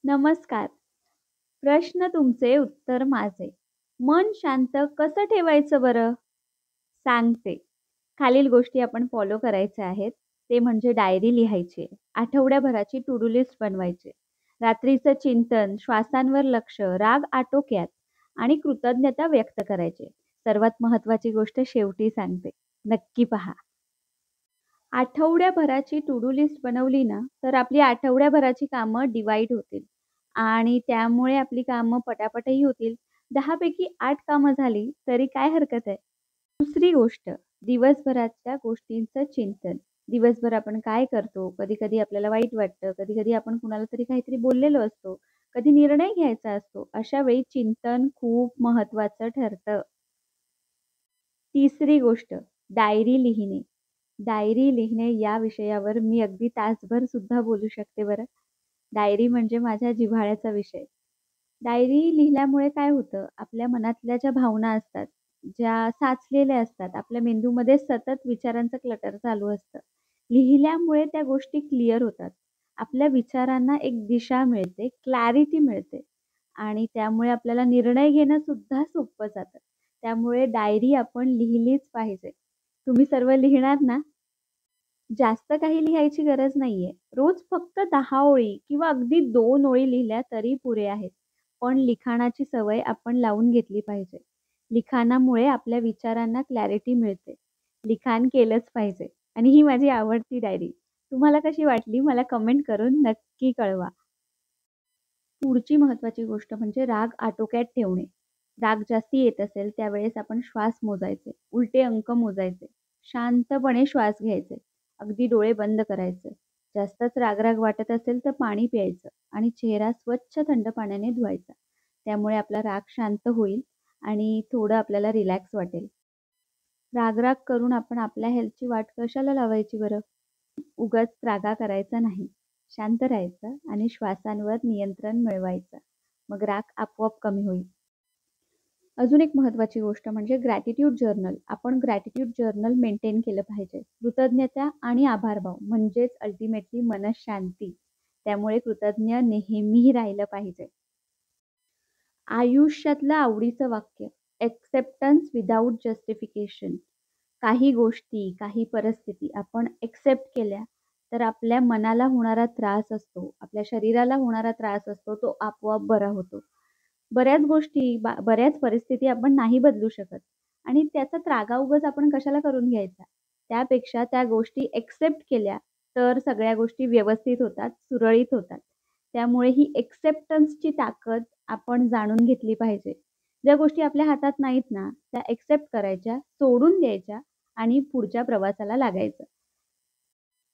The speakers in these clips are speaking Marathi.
नमस्कार. प्रश्न तुमचे, उत्तर माझे. मन शांत कसं ठेवायचं बरं? सांगते. खालील गोष्टी आपण फॉलो करायच्या आहेत. ते म्हणजे डायरी लिहायची आहे. आठवड्याभराची टू डू लिस्ट बनवायची आहे. रात्रीचं चिंतन, श्वासांवर लक्ष, राग आटोक्यात आणि कृतज्ञता व्यक्त करायची. सर्वात महत्त्वाची गोष्ट शेवटी सांगते. नक्की पहा. आठवड्याभराची टू डू लिस्ट बनवली ना, तर आपली आठवड्याभराची कामं डिव्हाईड होतील आणि त्यामुळे आपली कामं पटापटही होतील. 10 पैकी 8 कामं झाली तरी काय हरकत आहे. दुसरी गोष्ट, दिवसभराच्या गोष्टींचं चिंतन. दिवसभर आपण काय करतो? कधी-कधी आपल्याला वाईट वाटतं, कधी-कधी आपण कुणाला तरी काहीतरी बोललेलो असतो, कधी निर्णय घ्यायचा असतो. अशा वेळी चिंतन खूप महत्त्वाचं ठरतं. तिसरी गोष्ट, डायरी लिहिणे. डायरी लिहिणे या विषयावर मी अगदी तासभर सुद्धा बोलू शकते बरं. डायरी म्हणजे माझ्या जिव्हाळ्याचा विषय. डायरी लिहिल्यामुळे काय होतं, आपल्या मनातल्या ज्या भावना असतात, ज्या साचलेल्या असतात, आपल्या मेंदूमध्ये सतत विचारांचं क्लटर चालू असतं. लिहिल्यामुळे त्या गोष्टी क्लिअर होतात. आपल्या विचारांना एक दिशा मिळते, क्लॅरिटी मिळते आणि त्यामुळे आपल्याला निर्णय घेणं सुद्धा सोपं जातं. त्यामुळे डायरी आपण लिहिलीच पाहिजे. तुम्ही सर्व लिहिणार ना? जास्त काही लिहायची गरज नाहीये. रोज फक्त 10 ओळी किंवा अगदी 2 ओळी लिहिल्या तरी पुरे आहेत. पण लिखाणाची सवय आपण लावून घेतली पाहिजे. लिखाणामुळे आपल्या विचारांना क्लॅरिटी मिळते. लिखाण केलंच पाहिजे आणि ही माझी आवडती डायरी. तुम्हाला कशी वाटली मला कमेंट करून नक्की कळवा. पुढची महत्त्वाची गोष्ट म्हणजे राग आटोक्यात ठेवणे. राग जास्ती येत असेल त्यावेळेस आपण श्वास मोजायचे, उलटे अंक मोजायचे, शांतपणे श्वास घ्यायचे, अगदी डोळे बंद करायचे. जास्तच राग-राग वाटत असेल तर पाणी प्यायचं आणि चेहरा स्वच्छ थंड पाण्याने धुवायचा. त्यामुळे आपला राग शांत होईल आणि थोडं आपल्याला रिलॅक्स वाटेल. राग-राग करून आपण आपल्या हेल्थची वाट कशाला लावायची बरं? उगाच रागा करायचा नाही. शांत राहायचं आणि श्वासांवर नियंत्रण मिळवायचं. मग राग आपोआप कमी होईल. अजून एक महत्त्वाची गोष्ट म्हणजे ग्रॅटिट्यूड जर्नल. आपण ग्रॅटिट्यूड जर्नल मेंटेन केलं पाहिजे. कृतज्ञता आणि आभारभाव म्हणजेच अल्टिमेटली मनःशांती. त्यामुळे कृतज्ञ नेहमीही राहिलं पाहिजे. आयुष्यातलं आवडीचं वाक्य, एक्सेप्टन्स विदाऊट जस्टिफिकेशन. काही गोष्टी, काही परिस्थिती आपण एक्सेप्ट केल्या, तर आपल्या मनाला होणारा त्रास असतो, आपल्या शरीराला होणारा त्रास असतो, तो आपोआप बरा होतो. बऱ्याच गोष्टी, बऱ्याच परिस्थिती आपण नाही बदलू शकत आणि त्याचा त्रागा उगाच आपण कशाला करून घ्यायचा. त्यापेक्षा त्या गोष्टी एक्सेप्ट केल्या, तर सगळ्या गोष्टी व्यवस्थित होतात, सुरळीत होतात. त्यामुळे ही एक्सेप्टन्सची ताकद आपण जाणून घेतली पाहिजे. ज्या गोष्टी आपल्या हातात नाहीत ना, त्या एक्सेप्ट करायच्या, सोडून द्यायच्या आणि पुढच्या प्रवासाला लागायचं.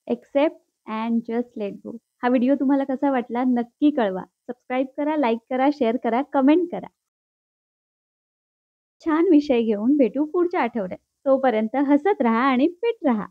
Accept and just let go. हा व्हिडिओ तुम्हाला कसा वाटला नक्की कळवा. सबस्क्राईब करा, लाईक करा, शेअर करा, कमेंट करा. छान विषय घेऊन भेटू पुढच्या आठवड्यात. तोपर्यंत हसत राहा आणि फिट राहा.